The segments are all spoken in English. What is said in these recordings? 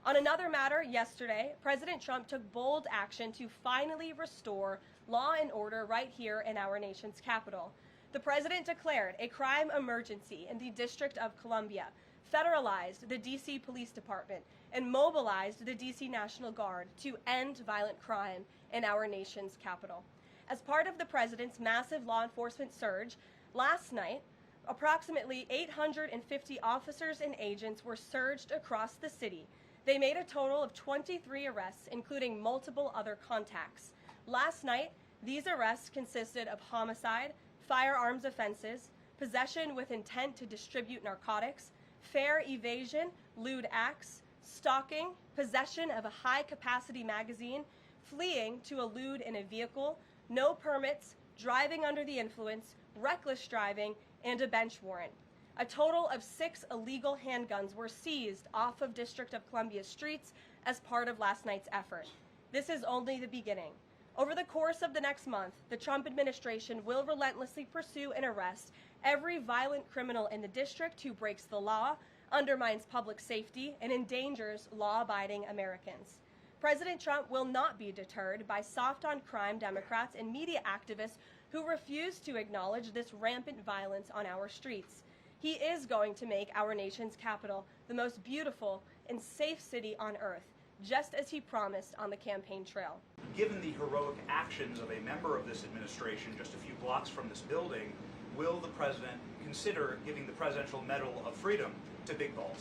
On another matter, yesterday, President Trump took bold action to finally restore law and order right here in our nation's capital. The president declared a crime emergency in the District of Columbia, federalized the D.C. Police Department, and mobilized the D.C. National Guard to end violent crime in our nation's capital. As part of the president's massive law enforcement surge, last night, approximately 850 officers and agents were surged across the city. They made a total of 23 arrests, including multiple other contacts. Last night, these arrests consisted of homicide, firearms offenses, possession with intent to distribute narcotics, fare evasion, lewd acts, stalking, possession of a high-capacity magazine, fleeing to elude in a vehicle, no permits, driving under the influence, reckless driving, and a bench warrant. A total of 6 illegal handguns were seized off of District of Columbia streets as part of last night's effort. This is only the beginning. Over the course of the next month, the Trump administration will relentlessly pursue and arrest every violent criminal in the district who breaks the law, undermines public safety, and endangers law-abiding Americans. President Trump will not be deterred by soft-on-crime Democrats and media activists who refuse to acknowledge this rampant violence on our streets. He is going to make our nation's capital the most beautiful and safe city on earth, just as he promised on the campaign trail. Given the heroic actions of a member of this administration just a few blocks from this building, will the president consider giving the Presidential Medal of Freedom to Big Balls?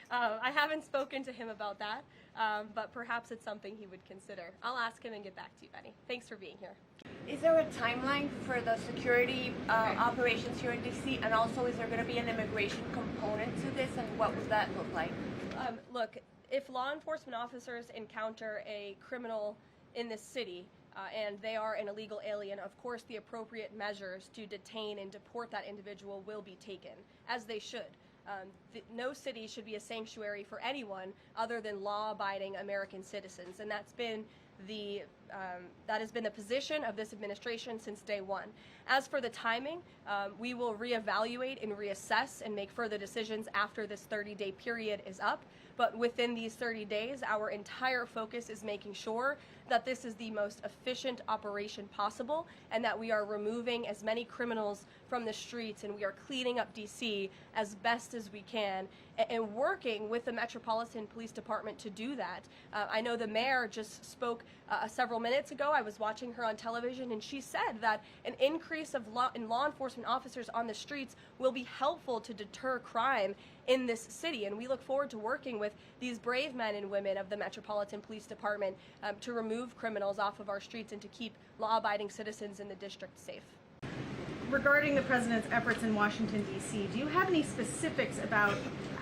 I haven't spoken to him about that, but perhaps it's something he would consider. I'll ask him and get back to you, Betty. Thanks for being here. Is there a timeline for the security operations here in D.C.? And also, is there going to be an immigration component to this, and what would that look like? Look, if law enforcement officers encounter a criminal in this city, and they are an illegal alien, of course the appropriate measures to detain and deport that individual will be taken, as they should. No city should be a sanctuary for anyone other than law-abiding American citizens, and that has been the position of this administration since day one. As for the timing, we will reevaluate and reassess and make further decisions after this 30-day period is up. But within these 30 days, our entire focus is making sure that this is the most efficient operation possible and that we are removing as many criminals from the streets and we are cleaning up D.C. as best as we can and working with the Metropolitan Police Department to do that. I know the mayor just spoke several minutes ago. I was watching her on television, and she said that an increase of law enforcement officers on the streets will be helpful to deter crime in this city. And we look forward to working with these brave men and women of the Metropolitan Police Department to remove criminals off of our streets and to keep law-abiding citizens in the district safe. Regarding the president's efforts in Washington, D.C., do you have any specifics about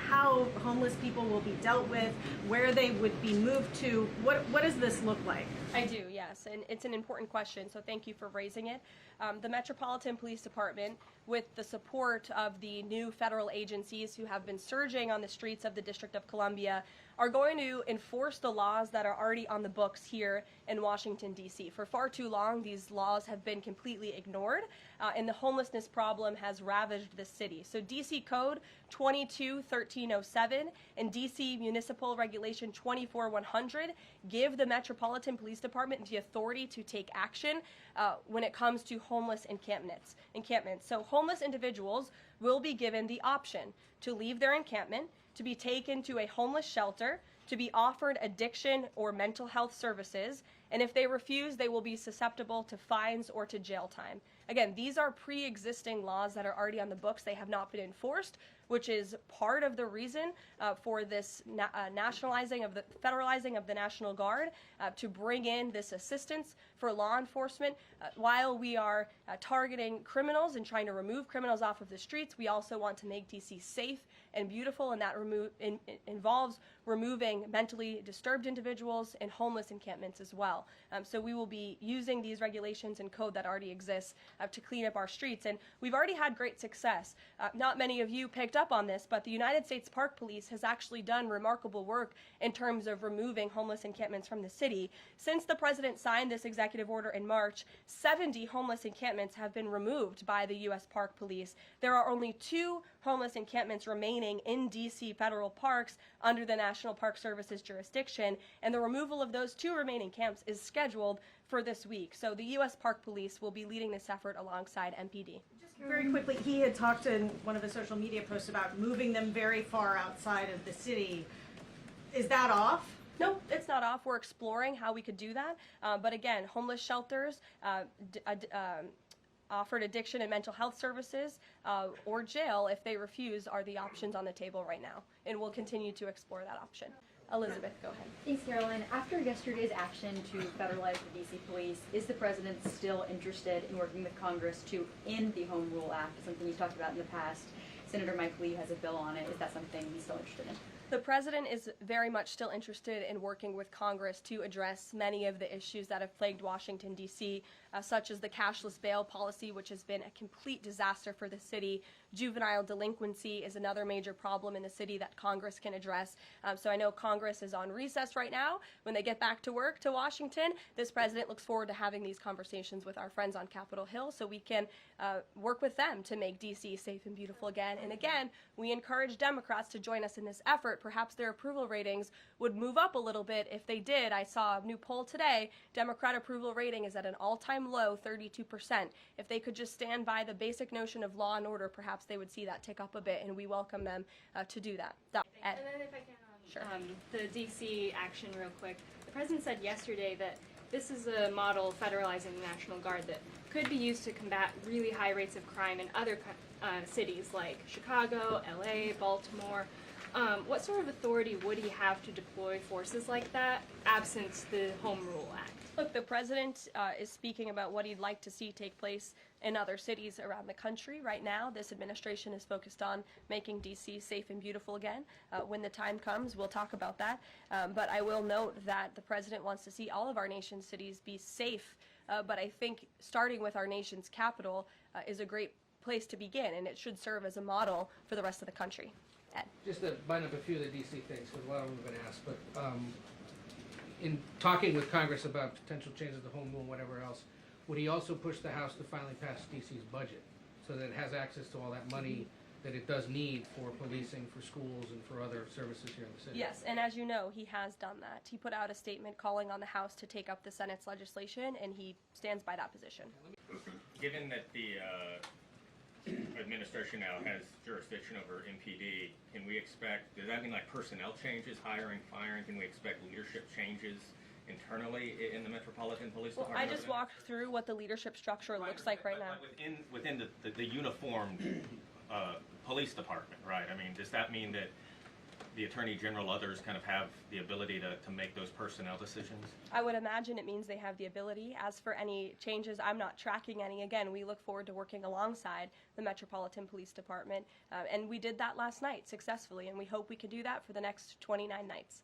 how homeless people will be dealt with, where they would be moved to? What does this look like? I do, yes, and it's an important question, so thank you for raising it. The Metropolitan Police Department, with the support of the new federal agencies who have been surging on the streets of the District of Columbia, are going to enforce the laws that are already on the books here in Washington, D.C. For far too long, these laws have been completely ignored, and the homelessness problem has ravaged the city. So D.C. Code 22-1307 and D.C. Municipal Regulation 24-100 give the Metropolitan Police Department the authority to take action when it comes to homeless encampments. So homeless individuals will be given the option to leave their encampment, to be taken to a homeless shelter, to be offered addiction or mental health services, and if they refuse, they will be susceptible to fines or to jail time. Again, these are pre-existing laws that are already on the books. They have not been enforced, which is part of the reason for this federalizing of the National Guard to bring in this assistance for law enforcement. While we are targeting criminals and trying to remove criminals off of the streets, we also want to make DC safe and beautiful, and that involves removing mentally disturbed individuals and homeless encampments as well. So we will be using these regulations and code that already exists to clean up our streets, and we've already had great success. Not many of you picked up up on this, but the United States Park Police has actually done remarkable work in terms of removing homeless encampments from the city. Since the president signed this executive order in March, 70 homeless encampments have been removed by the U.S. Park Police. There are only 2 homeless encampments remaining in D.C. federal parks under the National Park Service's jurisdiction, and the removal of those 2 remaining camps is scheduled for this week. So the U.S. Park Police will be leading this effort alongside MPD. Just very quickly, he had talked in one of his social media posts about moving them very far outside of the city. Is that off? No, it's not off. We're exploring how we could do that. But again, homeless shelters, offered addiction and mental health services, or jail if they refuse are the options on the table right now. And we'll continue to explore that option. Elizabeth, go ahead. Thanks, Caroline. After yesterday's action to federalize the D.C. police, is the president still interested in working with Congress to end the Home Rule Act, something you've talked about in the past? Senator Mike Lee has a bill on it. Is that something he's still interested in? The president is very much still interested in working with Congress to address many of the issues that have plagued Washington, D.C., such as the cashless bail policy, which has been a complete disaster for the city. Juvenile delinquency is another major problem in the city that Congress can address. So I know Congress is on recess right now. When they get back to work to Washington, this president looks forward to having these conversations with our friends on Capitol Hill so we can work with them to make D.C. safe and beautiful again. And again, we encourage Democrats to join us in this effort. Perhaps their approval ratings would move up a little bit. If they did, I saw a new poll today, Democrat approval rating is at an all-time low, 32%. If they could just stand by the basic notion of law and order, perhaps they would see that tick up a bit, and we welcome them to do that. Ed. And then if I can, Sure. the D.C. action real quick. The president said yesterday that this is a model federalizing the National Guard that could be used to combat really high rates of crime in other cities like Chicago, L.A., Baltimore. What sort of authority would he have to deploy forces like that, absent the Home Rule Act? Look, the president is speaking about what he'd like to see take place in other cities around the country. Right now, this administration is focused on making D.C. safe and beautiful again. When the time comes, we'll talk about that. But I will note that the president wants to see all of our nation's cities be safe. But I think starting with our nation's capital is a great place to begin, and it should serve as a model for the rest of the country. Ed. Just to bind up a few of the D.C. things, because a lot of them have been asked, but in talking with Congress about potential changes to home rule and whatever else, would he also push the House to finally pass D.C.'s budget so that it has access to all that money that it does need for policing, for schools, and for other services here in the city? Yes, and as you know, he has done that. He put out a statement calling on the House to take up the Senate's legislation, and he stands by that position. Given that the administration now has jurisdiction over MPD, can we expect, does that mean like personnel changes, hiring, firing? Can we expect leadership changes internally in the Metropolitan Police Well, Department? I just walked through what the leadership structure looks like right now. Within the uniformed police department, right? I mean, does that mean that the Attorney General, others kind of have the ability to make those personnel decisions? I would imagine it means they have the ability. As for any changes, I'm not tracking any. Again, we look forward to working alongside the Metropolitan Police Department, and we did that last night successfully, and we hope we can do that for the next 29 nights.